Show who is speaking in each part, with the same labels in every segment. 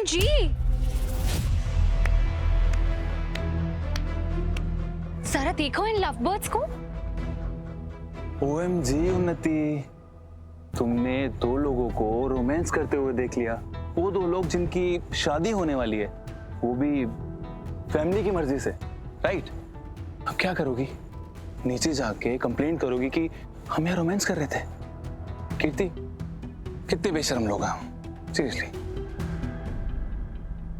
Speaker 1: OMG! सारा देखो in love birds को।
Speaker 2: OMG उन्नति, तुमने दो लोगों को रोमांस करते हुए देख लिया। वो दो लोग जिनकी शादी होने वाली है, वो भी फैमिली की मर्जी से, राइट? अब क्या करोगी? नीचे जाके कंप्लेंट करोगी कि हम यहाँ रोमांस कर रहे थे? कीर्ति, कितने बेशर्म लोग हैं, सीरियसली।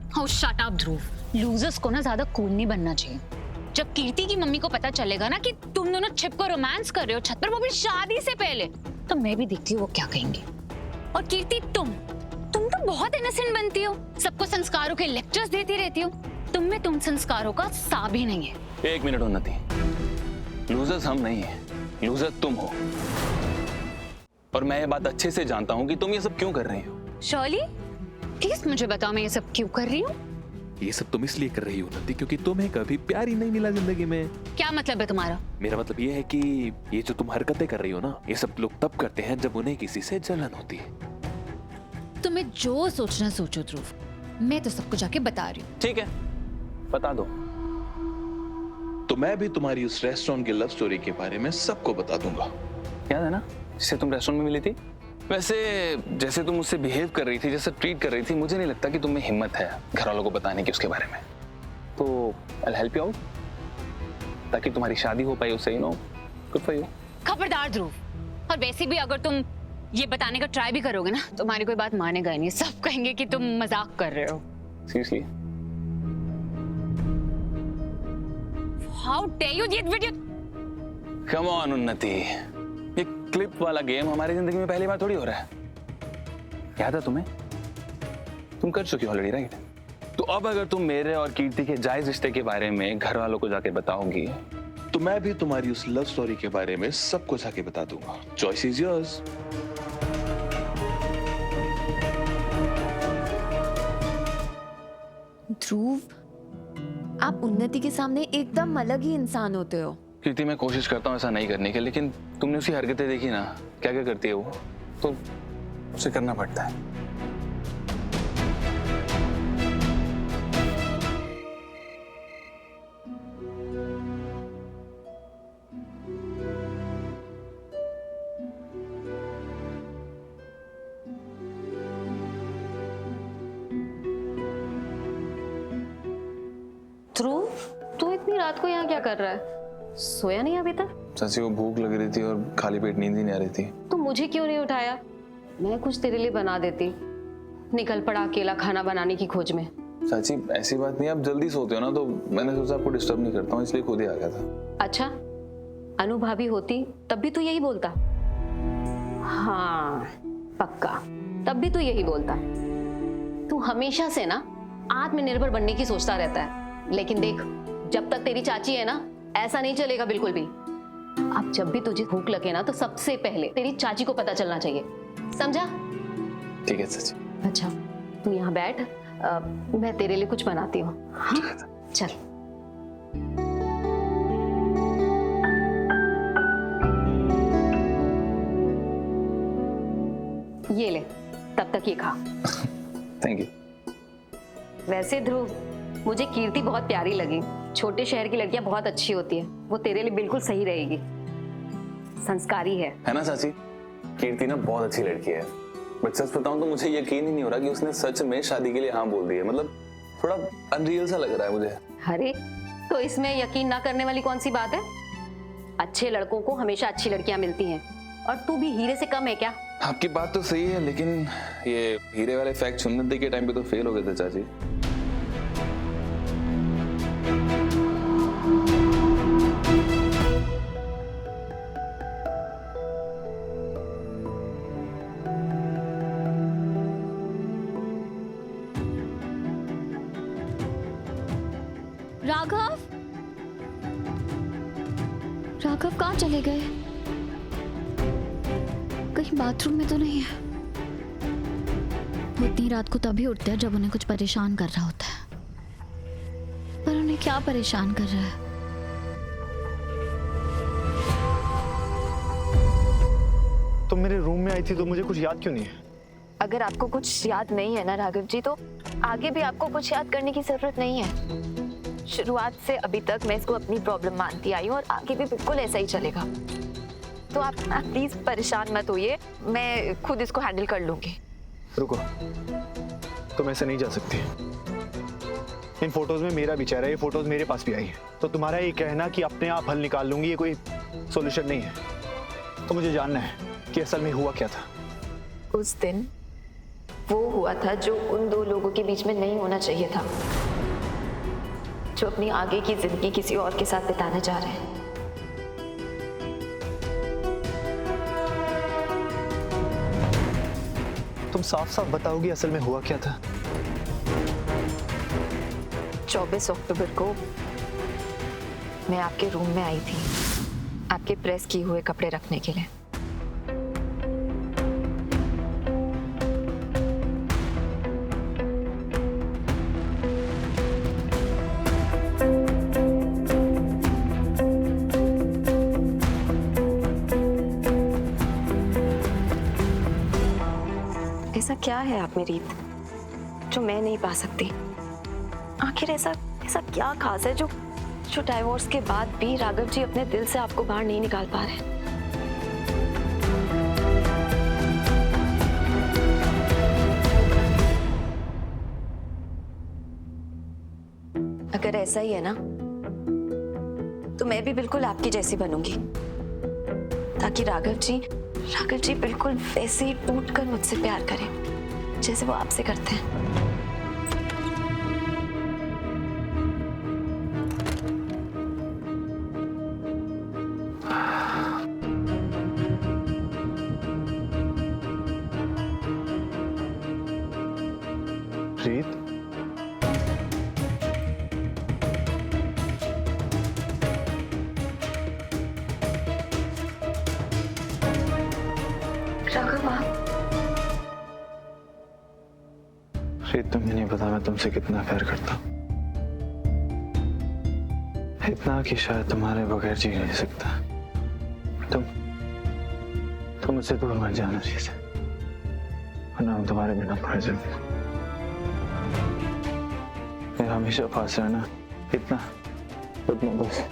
Speaker 1: Oh, shut up, ध्रुव। लूजर्स को ना ज्यादा कूल नहीं बनना चाहिए। जब कीर्ति की मम्मी को पता चलेगा ना कि तुम दोनों छिप कर रोमांस कर रहे हो छत पर, वो भी शादी से पहले, तो मैं भी देखती हूँ वो क्या कहेंगे। और कीर्ति, तुम तो बहुत इनोसेंट बनती हो, सबको संस्कारों के लेक्चर्स देती रहती हो। तुम में तुम संस्कारों का सा भी नहीं है।
Speaker 2: एक मिनट उन्नति, लूजर्स हम नहीं है, लूजर तुम हो। और मैं ये बात अच्छे से जानता हूँ कि तुम ये सब क्यों कर रही हो।
Speaker 1: शर्ली, प्लीज मुझे बताओ मैं ये सब क्यों कर रही हूँ?
Speaker 3: ये सब तुम इसलिए कर रही हो उन्नति क्योंकि तुम्हें कभी प्यार ही नहीं मिला जिंदगी में।
Speaker 1: क्या मतलब है तुम्हारा?
Speaker 3: मेरा मतलब ये है कि ये जो तुम हरकतें कर रही हो ना, ये सब लोग तब करते हैं जब उन्हें किसी से जलन होती है।
Speaker 1: तुम्हें जो सोचना सोचो ध्रुव, मैं तो सबको जाके बता रही हूँ।
Speaker 2: ठीक है, बता दो।
Speaker 4: तो मैं भी तुम्हारी उस रेस्टोरेंट की लव स्टोरी के बारे में सबको बता दूंगा।
Speaker 2: याद है ना, जिससे तुम रेस्टोरेंट में मिली थी? वैसे जैसे तुम मुझसे बिहेव कर रही थी, जैसे ट्रीट कर रही थी, मुझे नहीं लगता कि तुम में हिम्मत है घर वालों को बताने की उसके बारे में। तो आई हेल्प यू आउट ताकि तुम्हारी शादी हो पाए उससे, you know, good for you.
Speaker 1: खबरदार ध्रुव, और वैसे भी अगर तुम ये बताने का ट्राई भी करोगे ना, तुम्हारी कोई बात मानेगा ही नहीं। सब कहेंगे कि तुम मजाक कर रहे हो।
Speaker 2: सीरियसली?
Speaker 1: हाउ डेयर यू, ये वीडियो।
Speaker 2: कम ऑन उन्नति, ये क्लिप वाला गेम हमारी जिंदगी में पहली बार थोड़ी हो रहा है। याद है तुम्हें? तुम कर चुकी हो ऑलरेडी, राइट? तो अब अगर तुम मेरे और कीर्ति के जायज रिश्ते के बारे में घर वालों को जाके बताओगी,
Speaker 4: तो मैं भी तुम्हारी उस लव स्टोरी के बारे में सबको जाके बता दूंगा। Choice is yours.
Speaker 5: ध्रुव, आप उन्नति के सामने एकदम अलग ही इंसान होते हो।
Speaker 2: कीर्ति मैं कोशिश करता हूँ ऐसा नहीं करने की, लेकिन तुमने उसकी हरकतें देखी ना, क्या क्या करती है वो, तो उसे करना पड़ता है।
Speaker 5: ध्रुव, तू इतनी रात को यहाँ क्या कर रहा है? सोया नहीं अभी तक?
Speaker 2: चाची को भूख लग रही थी और खाली पेट नींद ही नहीं आ रही थी।
Speaker 5: तो मुझे क्यों नहीं उठाया? मैं कुछ तेरे लिए बना देती। निकल पड़ा अकेला खाना बनाने की खोज में।
Speaker 2: चाची ऐसी बात नहीं, आप जल्दी सोते हो ना, तो मैंने सोचा आपको डिस्टर्ब नहीं करता हूँ, इसलिए खुद ही आ गया था।
Speaker 5: अच्छा, अनु भाभी होती तब भी तू यही बोलता? हाँ पक्का, तब भी तू यही बोलता। तू हमेशा से ना आत्मनिर्भर बनने की सोचता रहता है, लेकिन देख, जब तक तेरी चाची है ना, ऐसा नहीं चलेगा बिल्कुल भी। अब जब भी तुझे भूख लगे ना, तो सबसे पहले तेरी चाची को पता चलना चाहिए, समझा?
Speaker 2: ठीक है चाची।
Speaker 5: अच्छा, तू यहाँ बैठ, मैं तेरे लिए कुछ बनाती हूँ। हाँ? चल। ये ले, तब तक ये खा।
Speaker 2: Thank you.
Speaker 5: वैसे ध्रुव, मुझे कीर्ति बहुत प्यारी लगी। छोटे शहर की लड़कियां बहुत अच्छी होती है, वो तेरे लिए बिल्कुल सही रहेगी। संस्कारी है
Speaker 2: ना चाची? कीर्ति ना बहुत अच्छी लड़की है, बट सच बताऊं तो मुझे यकीन ही नहीं हो रहा कि उसने सच में शादी के लिए हाँ बोल दी है। मतलब थोड़ा अनरियल सा लग रहा है मुझे।
Speaker 5: अरे, तो इसमें यकीन ना करने वाली कौन सी बात है? अच्छे लड़कों को हमेशा अच्छी लड़कियां मिलती हैं, और तू भी हीरे से कम है क्या?
Speaker 2: आपकी बात तो सही है, लेकिन ये हीरे वाले फैक्ट सुनने के टाइम पे तो फेल हो गए थे चाची।
Speaker 1: राघव, राघव कहाँ चले गए? कहीं बाथरूम में तो नहीं है? वो इतनी रात को तभी उठते हैं जब उन्हें कुछ परेशान कर रहा होता है, पर उन्हें क्या परेशान कर रहा है?
Speaker 6: तुम मेरे रूम में आई थी तो मुझे कुछ याद क्यों नहीं है? अगर आपको कुछ याद नहीं है ना राघव जी, तो आगे भी आपको कुछ याद करने की जरूरत नहीं है। शुरुआत से अभी तक मैं इसको अपनी प्रॉब्लम मानती आई हूँ और आगे भी बिल्कुल ऐसा ही चलेगा। तो आप प्लीज परेशान मत होइए, मैं खुद इसको हैंडल कर लूंगी।
Speaker 7: रुको, तुम ऐसे नहीं जा सकती। इन फोटोज में मेरा भी चेहरा है, ये फोटोज मेरे पास भी आई है। तो तुम्हारा ये कहना कि अपने आप हल निकाल लूंगी, ये कोई सॉल्यूशन नहीं है। तो मुझे जानना है कि असल में हुआ क्या था।
Speaker 6: उस दिन वो हुआ था जो उन दो लोगों के बीच में नहीं होना चाहिए था, जो अपनी आगे की जिंदगी किसी और के साथ बिताने जा रहे हैं।
Speaker 7: तुम साफ साफ बताओगी असल में हुआ क्या था?
Speaker 6: 24 अक्टूबर को मैं आपके रूम में आई थी, आपके प्रेस किए हुए कपड़े रखने के लिए। ऐसा क्या है आप में रीत जो मैं नहीं पा सकती? आखिर ऐसा ऐसा क्या खास है जो डाइवोर्स के बाद भी राघव जी अपने दिल से आपको बाहर नहीं निकाल पा रहे? अगर ऐसा ही है ना, तो मैं भी बिल्कुल आपकी जैसी बनूंगी, ताकि राघव जी बिल्कुल वैसे ही टूटकर मुझसे प्यार करें जैसे वो आपसे करते हैं।
Speaker 7: रीत,
Speaker 6: राघव आप
Speaker 7: रीत, तुम्हें नहीं पता मैं तुमसे कितना प्यार करता हूँ। इतना कि शायद तुम्हारे बगैर जी नहीं सकता। तुम मुझसे दूर मत जाना चीज, वरना हम तुम्हारे बिना मर जाएंगे। मैं हमेशा पास रहना, इतना बस।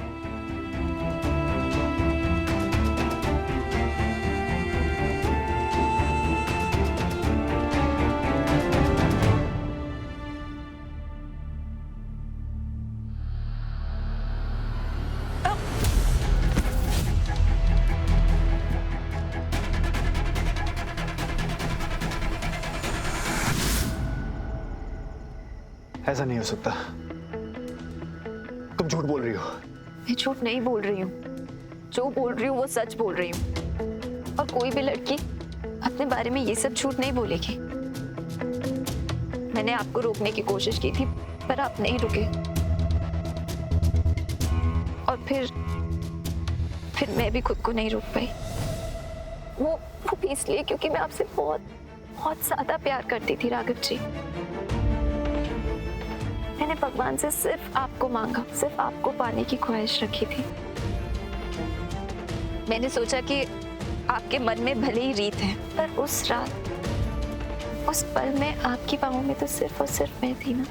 Speaker 7: ऐसा नहीं हो सकता, तुम झूठ बोल रही हो।
Speaker 6: मैं झूठ नहीं बोल रही हूँ, जो बोल रही हूँ वो सच बोल रही हूँ। और कोई भी लड़की अपने बारे में ये सब झूठ नहीं बोलेगी। मैंने आपको रोकने की कोशिश की थी, पर आप नहीं रुके। और फिर मैं भी खुद को नहीं रोक पाई। वो भी इसलिए क्योंकि मैं आपसे बहुत बहुत ज्यादा प्यार करती थी राघव जी। मैंने भगवान से सिर्फ आपको मांगा, सिर्फ आपको पाने की ख्वाहिश रखी थी। मैंने सोचा कि आपके मन में भले ही रीत है, पर उस रात, उस पल में आपकी बाहों में तो सिर्फ और सिर्फ मैं थी ना।